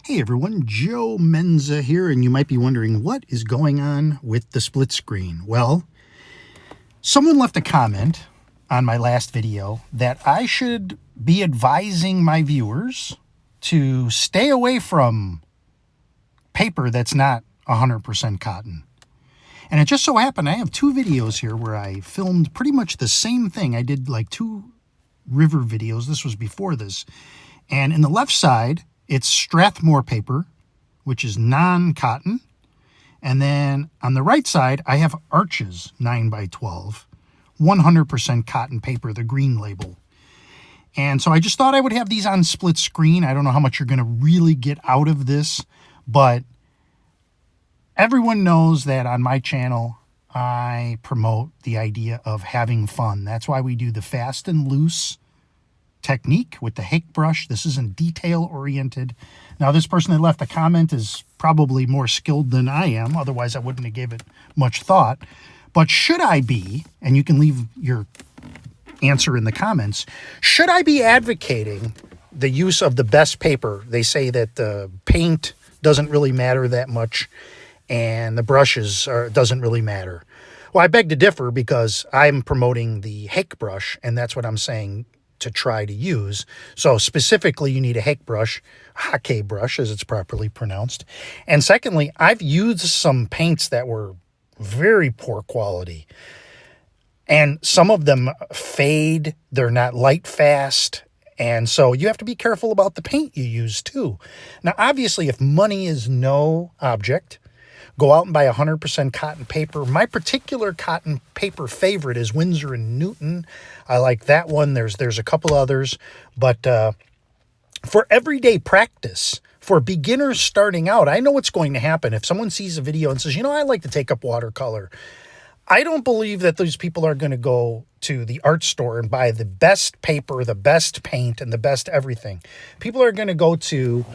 Hey everyone, Joe Menza here, and you might be wondering what is going on with the split screen. Well, someone left a comment on my last video that I should be advising my viewers to stay away from paper that's not 100% cotton. And it just so happened I have two videos here where I filmed pretty much the same thing. I did like two river videos. This was before this. And in the left side, it's Strathmore paper, which is non-cotton. And then on the right side, I have Arches 9x12, 100% cotton paper, the green label. And so I just thought I would have these on split screen. I don't know how much you're going to really get out of this, but everyone knows that on my channel, I promote the idea of having fun. That's why we do the fast and loose technique with the Hake brush. This isn't detail oriented. Now, this person that left a comment is probably more skilled than I am. Otherwise, I wouldn't have gave it much thought. But should I be, and you can leave your answer in the comments, should I be advocating the use of the best paper? They say that the paint doesn't really matter that much and the brushes doesn't really matter. Well, I beg to differ because I'm promoting the Hake brush, and that's what I'm saying to try to use. So specifically, you need a Hake brush, Hake brush as it's properly pronounced. And secondly, I've used some paints that were very poor quality. And some of them fade, they're not light fast. And so you have to be careful about the paint you use too. Now, obviously, if money is no object, go out and buy 100% cotton paper. My particular cotton paper favorite is Winsor & Newton. I like that one. There's a couple others. But for everyday practice, for beginners starting out, I know what's going to happen. If someone sees a video and says, I like to take up watercolor, I don't believe that those people are going to go to the art store and buy the best paper, the best paint, and the best everything. People are going to go to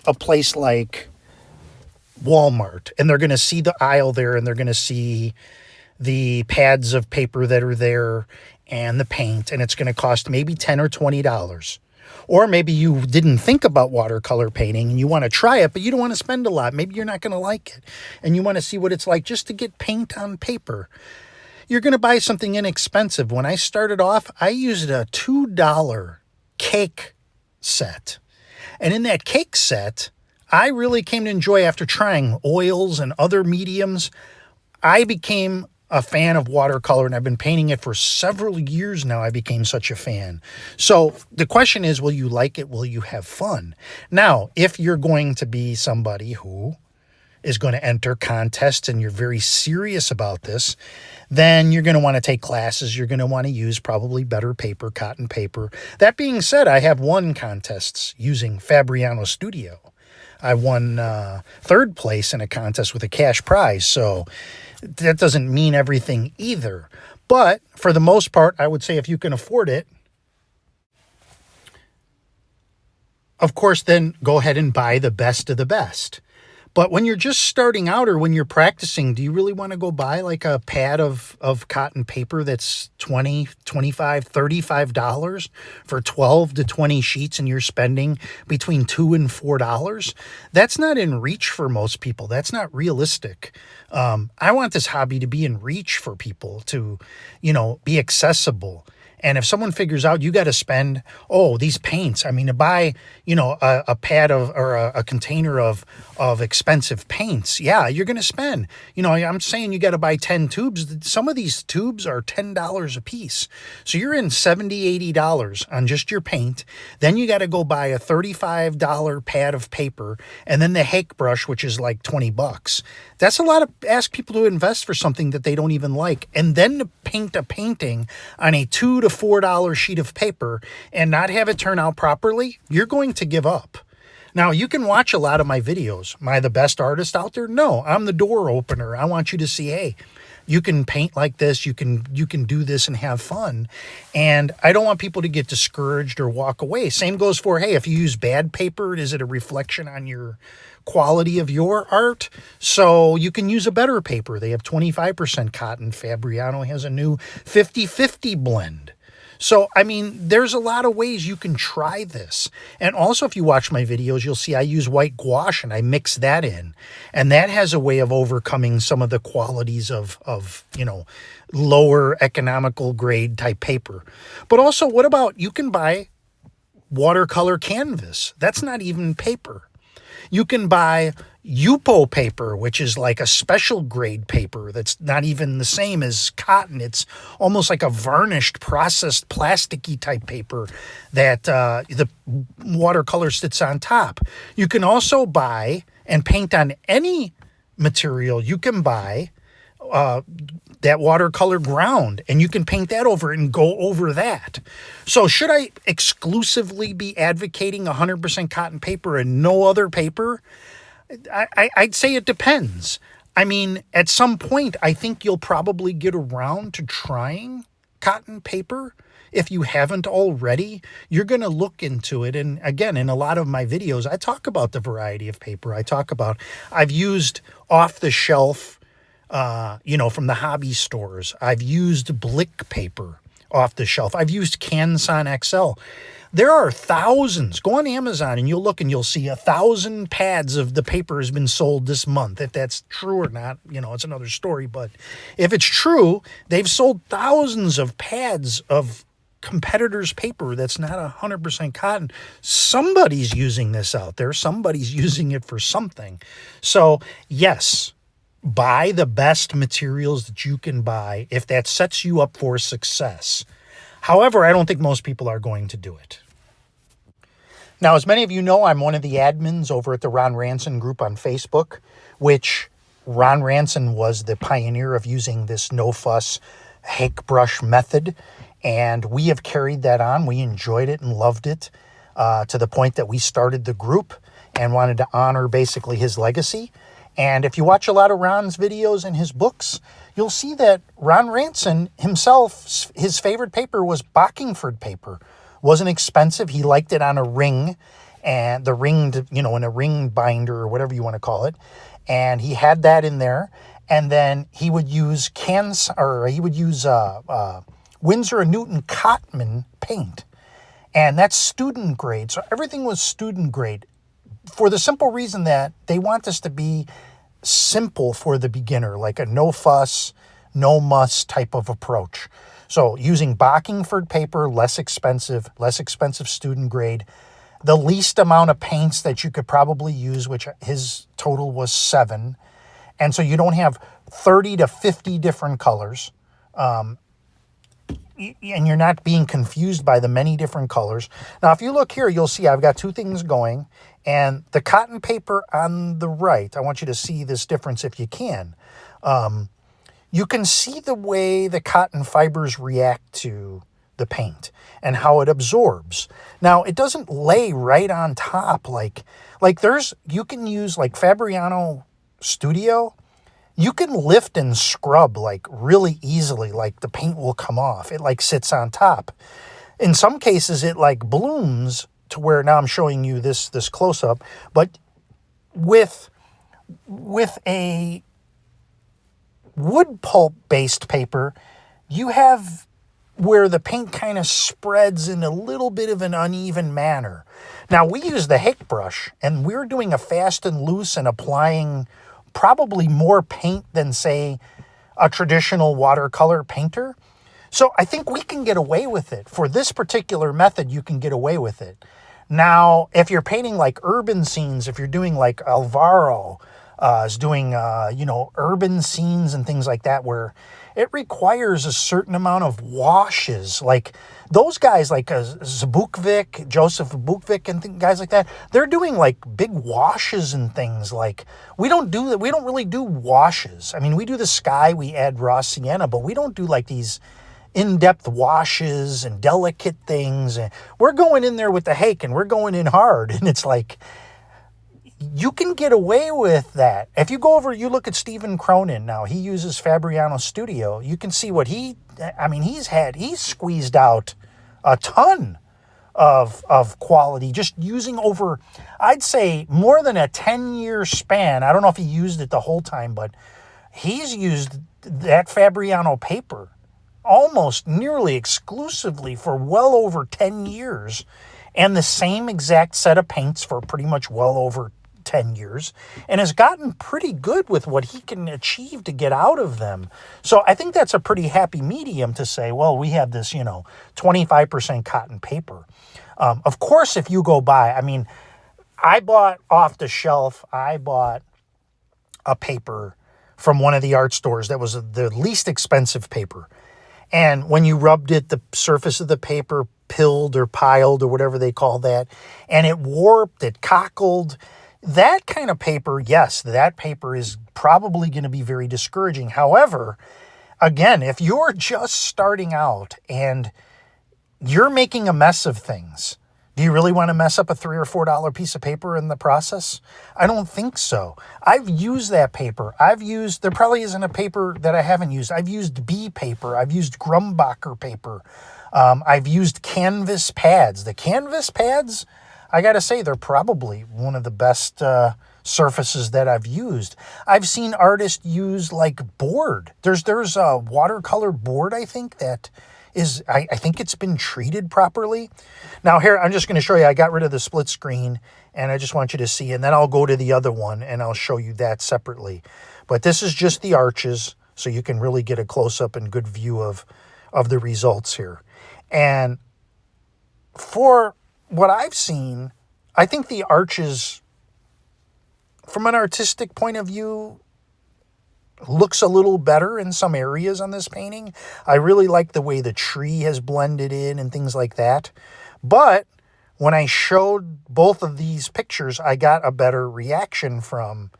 a place like Walmart, and they're going to see the aisle there, and they're going to see the pads of paper that are there and the paint, and it's going to cost maybe $10 or $20. Or maybe you didn't think about watercolor painting and you want to try it, but you don't want to spend a lot. Maybe you're not going to like it, and you want to see what it's like just to get paint on paper. You're going to buy something inexpensive. When I started off, I used a $2 cake set, and in that cake set, I really came to enjoy, after trying oils and other mediums, I became a fan of watercolor, and I've been painting it for several years now. I became such a fan. So the question is, will you like it? Will you have fun? Now, if you're going to be somebody who is going to enter contests and you're very serious about this, then you're going to want to take classes. You're going to want to use probably better paper, cotton paper. That being said, I have won contests using Fabriano Studio. I won third place in a contest with a cash prize, so that doesn't mean everything either. But for the most part, I would say if you can afford it, of course, then go ahead and buy the best of the best. But when you're just starting out or when you're practicing, do you really want to go buy like a pad of cotton paper that's $20, $25, $35 for 12 to 20 sheets, and you're spending between $2 and $4? That's not in reach for most people. That's not realistic. I want this hobby to be in reach for people, to, be accessible. And if someone figures out you got to spend, these paints, to buy, a pad of, or a container of expensive paints. Yeah, you're going to spend, I'm saying you got to buy 10 tubes. Some of these tubes are $10 a piece. So you're in $70, $80 on just your paint. Then you got to go buy a $35 pad of paper, and then the Hake brush, which is like $20. That's a lot of ask people to invest for something that they don't even like. And then to paint a painting on a $2 to $4 sheet of paper and not have it turn out properly, you're going to give up. Now, you can watch a lot of my videos. Am I the best artist out there? No, I'm the door opener. I want you to see, hey, you can paint like this, you can do this and have fun. And I don't want people to get discouraged or walk away. Same goes for, hey, if you use bad paper, is it a reflection on your quality of your art? So you can use a better paper. They have 25% cotton. Fabriano has a new 50-50 blend. So, I mean, there's a lot of ways you can try this. And also, if you watch my videos, you'll see I use white gouache and I mix that in. And that has a way of overcoming some of the qualities of lower economical grade type paper. But also, what about you can buy watercolor canvas? That's not even paper. You can buy Yupo paper, which is like a special grade paper that's not even the same as cotton. It's almost like a varnished, processed, plasticky type paper that the watercolor sits on top. You can also buy and paint on any material. You can buy that watercolor ground, and you can paint that over and go over that. So should I exclusively be advocating 100% cotton paper and no other paper? I'd say it depends. I mean, at some point, I think you'll probably get around to trying cotton paper. If you haven't already, you're going to look into it. And again, in a lot of my videos, I talk about the variety of paper. I've used off-the-shelf from the hobby stores. I've used Blick paper off the shelf. I've used Canson XL. There are thousands. Go on Amazon and you'll look and you'll see 1,000 pads of the paper has been sold this month. If that's true or not, it's another story. But if it's true, they've sold thousands of pads of competitors' paper that's not 100% cotton. Somebody's using this out there. Somebody's using it for something. So, yes, buy the best materials that you can buy if that sets you up for success. However, I don't think most people are going to do it. Now, as many of you know, I'm one of the admins over at the Ron Ranson group on Facebook, which Ron Ranson was the pioneer of using this no-fuss hake brush method, and we have carried that on. We enjoyed it and loved it to the point that we started the group and wanted to honor basically his legacy. And if you watch a lot of Ron's videos and his books, you'll see that Ron Ranson himself, his favorite paper was Bockingford paper. Wasn't expensive. He liked it on a ring, and the ringed, in a ring binder or whatever you want to call it. And he had that in there. And then he would use Winsor & Newton Cotman paint. And that's student grade. So everything was student grade for the simple reason that they want this to be simple for the beginner, like a no fuss, no muss type of approach. So using Bockingford paper, less expensive student grade, the least amount of paints that you could probably use, which his total was 7. And so you don't have 30 to 50 different colors. And you're not being confused by the many different colors. Now, if you look here, you'll see I've got 2 things going. And the cotton paper on the right, I want you to see this difference if you can. You can see the way the cotton fibers react to the paint and how it absorbs. Now, it doesn't lay right on top you can use like Fabriano Studio. You can lift and scrub like really easily, like the paint will come off. It like sits on top. In some cases, it like blooms to where now I'm showing you this close-up, but with a wood pulp-based paper, you have where the paint kind of spreads in a little bit of an uneven manner. Now, we use the hake brush, and we're doing a fast and loose and applying probably more paint than, say, a traditional watercolor painter. So I think we can get away with it. For this particular method, you can get away with it. Now, if you're painting like urban scenes, if you're doing like Alvaro is doing, urban scenes and things like that, where it requires a certain amount of washes, like those guys like Zbukvik, Joseph Zbukvik and guys like that, they're doing like big washes and things. Like we don't do that. We don't really do washes. I mean, we do the sky, we add raw sienna, but we don't do like these in-depth washes and delicate things. And we're going in there with the hake and we're going in hard. And it's like, you can get away with that. If you go over, you look at Stephen Cronin now, he uses Fabriano Studio. You can see what he's squeezed out a ton of quality, just using over, I'd say more than a 10-year span. I don't know if he used it the whole time, but he's used that Fabriano paper almost nearly exclusively for well over 10 years, and the same exact set of paints for pretty much well over 10 years, and has gotten pretty good with what he can achieve to get out of them. So I think that's a pretty happy medium to say, well, we have this, 25% cotton paper. Of course, if you go buy, I mean, I bought off the shelf, I bought a paper from one of the art stores that was the least expensive paper. And when you rubbed it, the surface of the paper pilled or piled or whatever they call that, and it warped, it cockled. That kind of paper, yes, that paper is probably going to be very discouraging. However, again, if you're just starting out and you're making a mess of things, do you really want to mess up a $3 or $4 piece of paper in the process? I don't think so. I've used that paper. There probably isn't a paper that I haven't used. I've used B paper. I've used Grumbacher paper. I've used canvas pads. The canvas pads, I got to say, they're probably one of the best surfaces that I've used. I've seen artists use like board. There's a watercolor board, I think, that is, I think it's been treated properly. Now here, I'm just going to show you, I got rid of the split screen and I just want you to see, and then I'll go to the other one and I'll show you that separately. But this is just the arches, so you can really get a close-up and good view of the results here. And for what I've seen, I think the arches, from an artistic point of view, looks a little better in some areas on this painting. I really like the way the tree has blended in and things like that. But when I showed both of these pictures, I got a better reaction from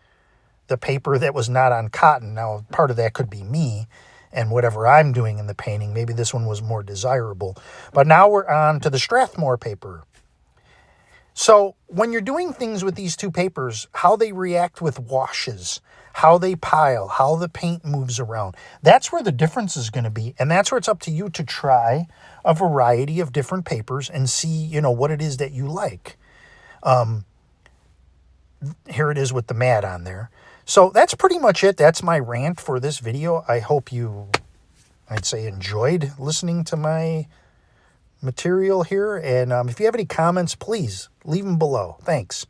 the paper that was not on cotton. Now, part of that could be me and whatever I'm doing in the painting. Maybe this one was more desirable. But now we're on to the Strathmore paper. So when you're doing things with these two papers, how they react with washes, how they pile, how the paint moves around, that's where the difference is going to be. And that's where it's up to you to try a variety of different papers and see, what it is that you like. Here it is with the matte on there. So that's pretty much it. That's my rant for this video. I hope you, I'd say, enjoyed listening to my material here. And if you have any comments, please leave them below. Thanks.